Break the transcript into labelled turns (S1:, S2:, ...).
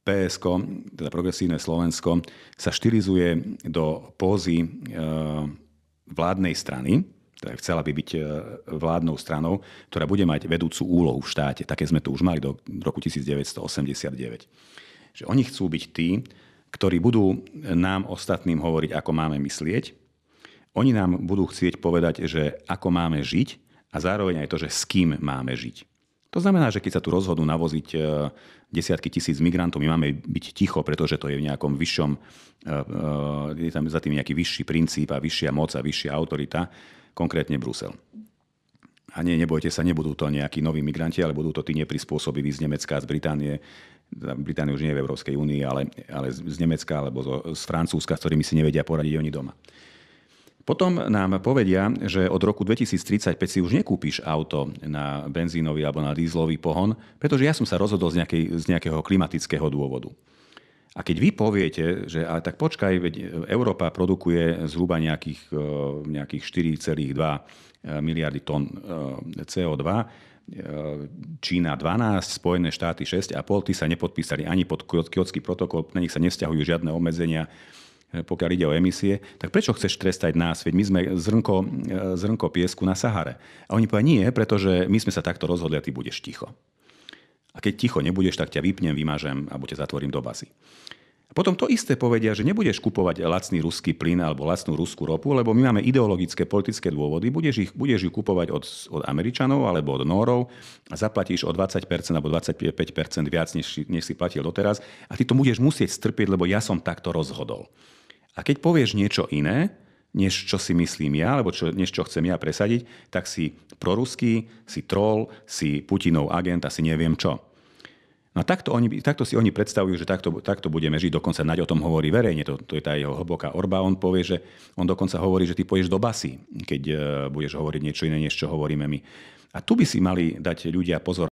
S1: PSK, teda Progresívne Slovensko, sa štilizuje do pózy vládnej strany, teda chcela by byť vládnou stranou, ktorá bude mať vedúcu úlohu v štáte. Také sme tu už mali do roku 1989. Že oni chcú byť tí, ktorí budú nám ostatným hovoriť, ako máme myslieť. Oni nám budú chcieť povedať, že ako máme žiť a zároveň aj to, že s kým máme žiť. To znamená, že keď sa tu rozhodnú navoziť desiatky tisíc migrantov, my máme byť ticho, pretože to je v nejakom vyššom, je tam za tým nejaký vyšší princíp a vyššia moc a vyššia autorita, konkrétne Brusel. A nie, nebojte sa, nebudú to nejakí noví migranti, ale budú to tí neprispôsobiví z Nemecka, z Británie. Británia už nie je v Európskej únii, ale z Nemecka alebo z Francúzska, s ktorými si nevedia poradiť oni doma. Potom nám povedia, že od roku 2035 si už nekúpiš auto na benzínový alebo na dízlový pohon, pretože ja som sa rozhodol z nejakého klimatického dôvodu. A keď vy poviete, že ale tak počkaj, veď Európa produkuje zhruba nejakých 4,2 miliardy tón CO2, Čína 12, Spojené štáty 6,5, tí sa nepodpísali ani pod Kyotský protokol, na nich sa nevzťahujú žiadne obmedzenia, pokiaľ ide o emisie, tak prečo chceš trestať nás? Veď my sme zrnko piesku na Sahare. A oni povedia, nie, pretože my sme sa takto rozhodli a ty budeš ticho. A keď ticho nebudeš, tak ťa vypnem, vymažem alebo ťa zatvorím do basy. A potom to isté povedia, že nebudeš kupovať lacný ruský plyn alebo lacnú ruskú ropu, lebo my máme ideologické, politické dôvody. Budeš ju kupovať od Američanov alebo od Nórov a zaplatíš o 20% alebo 25% viac, než si platil doteraz. A ty to budeš musieť strpieť, lebo ja som takto rozhodol. A keď povieš niečo iné, než čo si myslím ja, alebo než čo chcem ja presadiť, tak si proruský, si troll, si Putinov agent a si neviem čo. No a takto si oni predstavujú, že takto budeme žiť. Dokonca Naď o tom hovorí verejne, to je tá jeho hlboká orba. On povie, že on dokonca hovorí, že ty pôjdeš do basy, keď budeš hovoriť niečo iné, než čo hovoríme my. A tu by si mali dať ľudia pozor.